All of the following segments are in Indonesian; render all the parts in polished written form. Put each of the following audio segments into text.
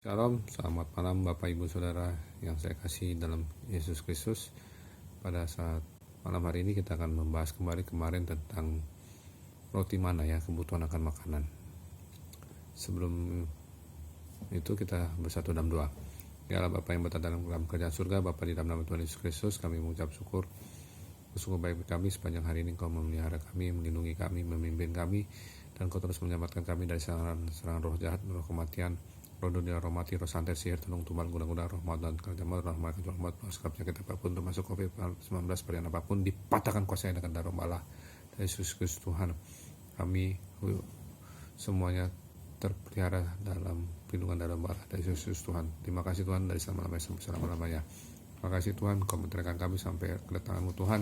Shalom, selamat malam Bapak Ibu Saudara yang saya kasih dalam Yesus Kristus. Pada saat malam hari ini kita akan membahas kembali kemarin tentang roti mana ya, kebutuhan akan makanan. Sebelum itu kita bersatu dalam doa. Ya Allah Bapa yang bertata dalam kerajaan surga, Bapa di dalam nama Tuhan Yesus Kristus, kami mengucap syukur. Sungguh baik kami sepanjang hari ini Kau memelihara kami, melindungi kami, memimpin kami, dan Kau terus menyelamatkan kami dari serangan roh jahat, roh kematian, roh dunia, roh mati, roh santet, sihir, tenung, tumbal, guna-guna, roh maut, dan kerjaan rahmat, kejualan maut, segala penyakit apapun, termasuk COVID-19, varian apapun, dipatahkan kuasanya dengan darah Allah dari Yesus Kristus Tuhan. Kami semuanya terpelihara dalam perlindungan darah Allah dari Yesus Tuhan. Terima kasih Tuhan dari selama-lamanya sampai selama-lamanya. Terima kasih Tuhan, Kau menterangkan kami sampai kedatangan-Mu Tuhan,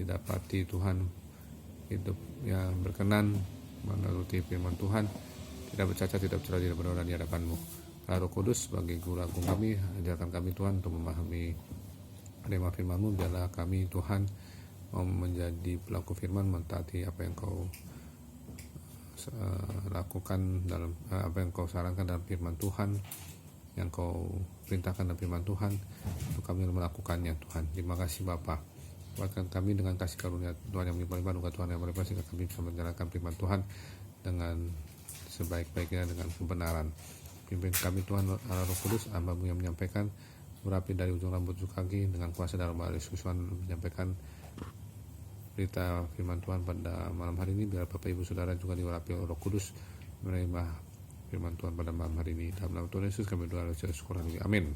didapati Tuhan hidup yang berkenan menuruti firman Tuhan, tidak bercacat, tidak bercela, tidak bernoda di hadapan-Mu. Roh Kudus bagi guru agung kami, ajarkan kami Tuhan untuk memahami rema firman-Mu. Biarlah kami Tuhan mau menjadi pelaku firman, mentaati apa yang Kau lakukan dalam apa yang Kau sarankan dalam firman Tuhan, yang Kau perintahkan dalam firman Tuhan, untuk kami melakukannya Tuhan. Terima kasih Bapa. Kuatkan kami dengan kasih karunia Tuhan yang melimpah, anugerah Tuhan yang melimpah, sehingga kami bisa menjalankan firman Tuhan dengan sebaik-baiknya, dengan kebenaran. Pimpin kami Tuhan Allah Roh Kudus, hamba-Mu yang menyampaikan, berapi dari ujung rambut kaki dengan kuasa dalam Yesus Tuhan menyampaikan berita firman Tuhan pada malam hari ini. Biar Bapak Ibu Saudara juga diurapi Roh Kudus menerima firman Tuhan pada malam hari ini. Dalam nama Tuhan Yesus kami doa dan syukur. Amin.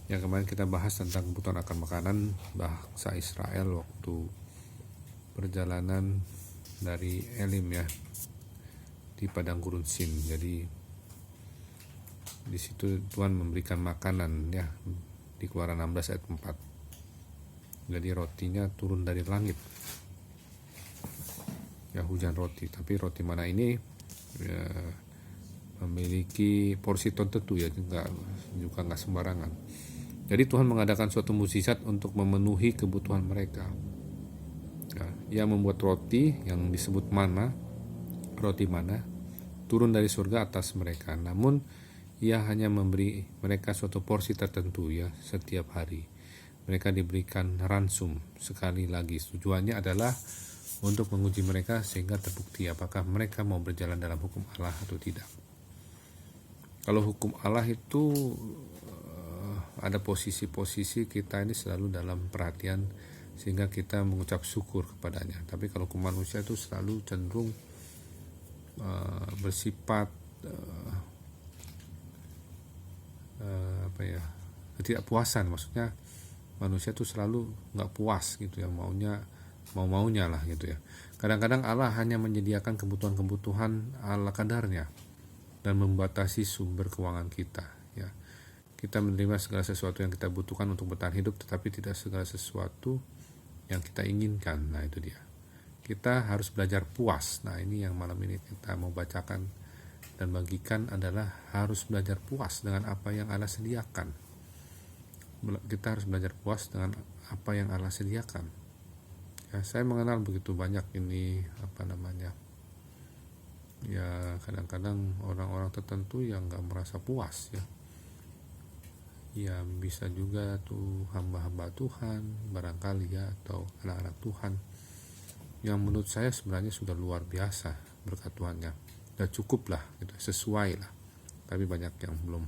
Yang kemarin kita bahas tentang kebutuhan akan makanan bangsa Israel waktu perjalanan dari Elim ya, di padang gurun Sin. Jadi di situ Tuhan memberikan makanan ya, di Keluaran 16 ayat 4. Jadi rotinya turun dari langit ya, hujan roti. Tapi roti mana ini ya, memiliki porsi tertentu ya, juga nggak sembarangan. Jadi Tuhan mengadakan suatu mukjizat untuk memenuhi kebutuhan mereka ya. Ia membuat roti yang disebut mana, roti mana, turun dari surga atas mereka. Namun Ia hanya memberi mereka suatu porsi tertentu ya, setiap hari. Mereka diberikan ransum sekali lagi. Tujuannya adalah untuk menguji mereka sehingga terbukti apakah mereka mau berjalan dalam hukum Allah atau tidak. Kalau hukum Allah itu ada posisi-posisi kita ini selalu dalam perhatian sehingga kita mengucap syukur kepadanya. Tapi kalau hukum manusia itu selalu cenderung bersifat ketidakpuasan. Maksudnya manusia itu selalu nggak puas gitu ya, maunya lah gitu ya. Kadang-kadang Allah hanya menyediakan kebutuhan-kebutuhan ala kadarnya dan membatasi sumber keuangan kita ya. Kita menerima segala sesuatu yang kita butuhkan untuk bertahan hidup, tetapi tidak segala sesuatu yang kita inginkan. Nah itu dia, kita harus belajar puas. Nah ini yang malam ini kita mau bacakan dan bagikan adalah harus belajar puas dengan apa yang Allah sediakan. Kita harus belajar puas dengan apa yang Allah sediakan ya. Saya mengenal begitu banyak ini ya, kadang-kadang orang-orang tertentu yang gak merasa puas ya. Ya bisa juga tuh hamba-hamba Tuhan barangkali ya, atau anak-anak Tuhan yang menurut saya sebenarnya sudah luar biasa berkat Tuhannya, udah cukup lah gitu, sesuai lah. Tapi banyak yang belum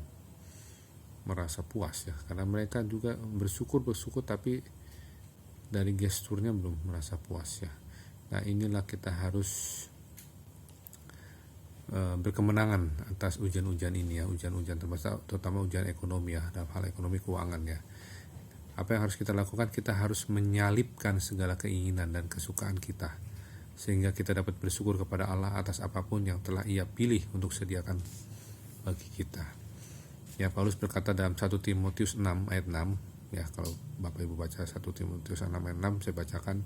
merasa puas ya, karena mereka juga bersyukur tapi dari gesturnya belum merasa puas ya. Nah inilah kita harus berkemenangan atas ujian-ujian ini ya, ujian-ujian terutama ujian ekonomi ya, dalam hal ekonomi keuangan ya. Apa yang harus kita lakukan? Kita harus menyalipkan segala keinginan dan kesukaan kita sehingga kita dapat bersyukur kepada Allah atas apapun yang telah Ia pilih untuk sediakan bagi kita. Ya Paulus berkata dalam 1 Timotius 6 ayat 6 ya, kalau Bapak Ibu baca 1 Timotius 6 ayat 6 saya bacakan.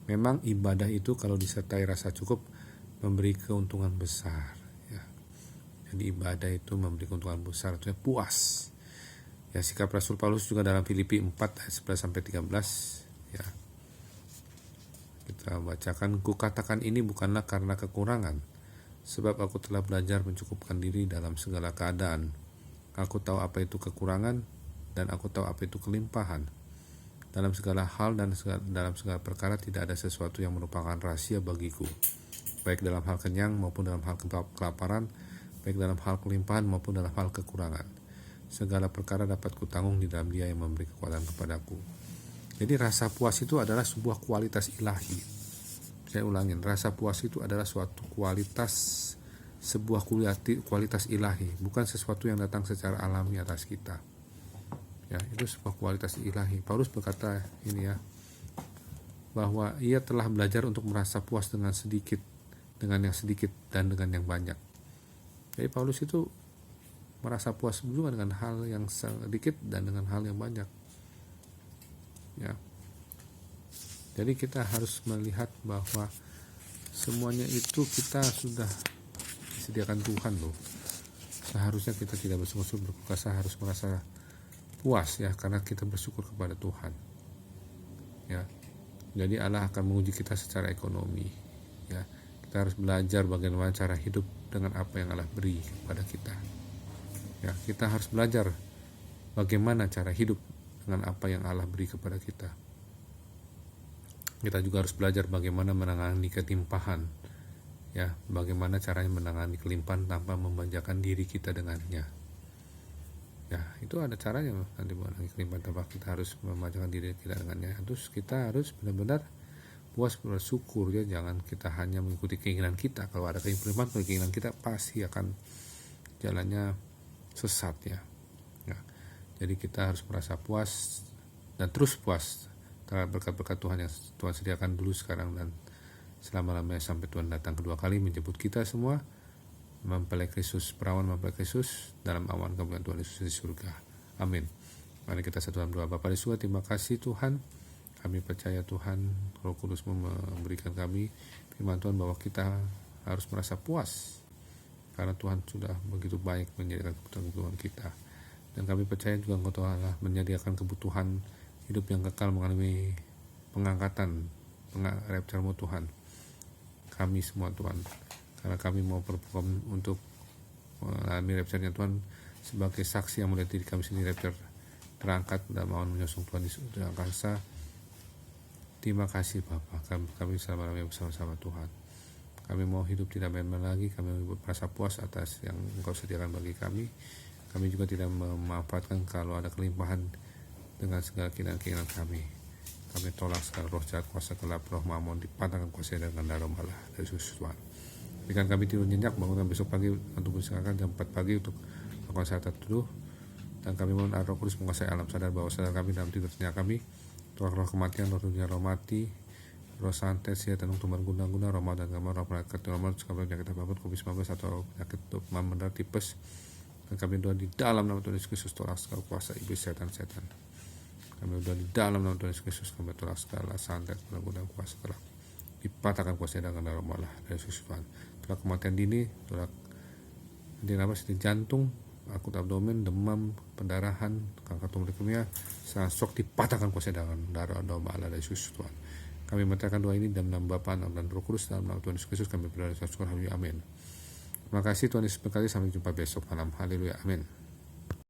Memang ibadah itu kalau disertai rasa cukup memberi keuntungan besar ya. Jadi ibadah itu memberi keuntungan besar, artinya puas ya. Sikap Rasul Paulus juga dalam Filipi 4 ayat 11 sampai 13 ya. Kita bacakan, kukatakan ini bukanlah karena kekurangan Sebab aku telah belajar mencukupkan diri dalam segala keadaan. Aku tahu apa itu kekurangan, dan aku tahu apa itu kelimpahan. Dalam segala hal dan dalam segala perkara tidak ada sesuatu yang merupakan rahasia bagiku, baik dalam hal kenyang maupun dalam hal kelaparan, baik dalam hal kelimpahan maupun dalam hal kekurangan. Segala perkara dapat kutanggung di dalam Dia yang memberi kekuatan kepadaku. Jadi rasa puas itu adalah sebuah kualitas ilahi. Saya ulangin, rasa puas itu adalah suatu kualitas, sebuah kualitas ilahi, bukan sesuatu yang datang secara alami atas kita. Ya, itu sebuah kualitas ilahi. Paulus berkata ini ya, bahwa ia telah belajar untuk merasa puas dengan sedikit, dengan yang sedikit dan dengan yang banyak. Jadi Paulus itu merasa puas juga dengan hal yang sedikit dan dengan hal yang banyak. Ya. Jadi kita harus melihat bahwa semuanya itu kita sudah disediakan Tuhan loh. Seharusnya kita tidak bersyukur berpuasa, harus merasa puas ya, karena kita bersyukur kepada Tuhan. Ya. Jadi Allah akan menguji kita secara ekonomi. Ya. Kita harus belajar bagaimana cara hidup dengan apa yang Allah beri kepada kita. Ya, kita harus belajar bagaimana cara hidup dengan apa yang Allah beri kepada kita. Kita juga harus belajar bagaimana menangani ketimpahan. Ya, bagaimana caranya menangani kelimpahan tanpa memanjakan diri kita dengannya. Ya, itu ada caranya nanti menangani kelimpahan tanpa kita harus memanjakan diri kita dengannya. Terus kita harus benar-benar puas bersyukur ya, jangan kita hanya mengikuti keinginan kita. Kalau ada keinginan kita pasti akan jalannya sesat ya. Ya. Jadi kita harus merasa puas dan terus puas terhadap berkat-berkat Tuhan yang Tuhan sediakan dulu, sekarang, dan selama-lamanya sampai Tuhan datang kedua kali menjemput kita semua mempelai Kristus, perawan mempelai Kristus dalam awan kemuliaan Tuhan Yesus di surga. Amin. Mari kita satu dalam doa. Bapa di surga, terima kasih Tuhan. Kami percaya Tuhan, Roh Kudus memberikan kami firman Tuhan bahwa kita harus merasa puas karena Tuhan sudah begitu baik menyediakan kebutuhan kita. Dan kami percaya juga Engkau telah menyediakan kebutuhan hidup yang kekal mengalami pengangkatan, rapture-Mu Tuhan. Kami semua Tuhan, karena kami mau berpukul untuk mengalami rapture-nya Tuhan sebagai saksi yang melihat diri kami sendiri rapture terangkat dan mau menyosong Tuhan di angkasa. Terima kasih Bapa, kami selama-lamanya bersama-sama Tuhan. Kami mau hidup tidak main-main lagi, kami merasa puas atas yang Engkau sediakan bagi kami. Kami juga tidak memanfaatkan kalau ada kelimpahan dengan segala keinginan kami. Kami tolak segala roh jahat, kuasa gelap, roh mamon, dipatahkan kuasa dengan darah Allah dari Yesus Tuhan. Berikan kami tidur nyenyak, bangunkan besok pagi untuk bersiapkan jam 4 pagi untuk melakukan saat teduh. Dan kami mohon Roh Kudus menguasai alam sadar bahwa sadar kami dalam tidur nyenyak kami. Roh kematian, roh dunia, roh mati, roh santet, siat, dan tumbuhan guna-guna, roh maut dan gambar, roh penyakit, roh maut, penyakit apapun, COVID-19 atau penyakit membenar tipes. Dan kami doa di dalam nama Tuhan Yesus Kristus, tolak segala kuasa iblis, setan-setan. Kami doa di dalam nama Tuhan Yesus Kristus, kami tolak segala santet, guna-guna, kuasa gelap. Dipatahkan kuasa dengan darah Allah dari Yesus Tuhan. Tolak kematian dini, tolak jantung, akut abdomen, demam, pendarahan, kanker tulang leukemia, sok dipatahkan kuasa dengan darah Allah dari Yesus Tuhan. Kami menyatakan doa ini dalam nama Bapa dan Roh Kudus, dalam nama Tuhan Yesus Kristus kami berdoa dan syukur. Amin. Terima kasih Tuhan Yesus berkati, sampai jumpa besok malam. Haleluya. Amin.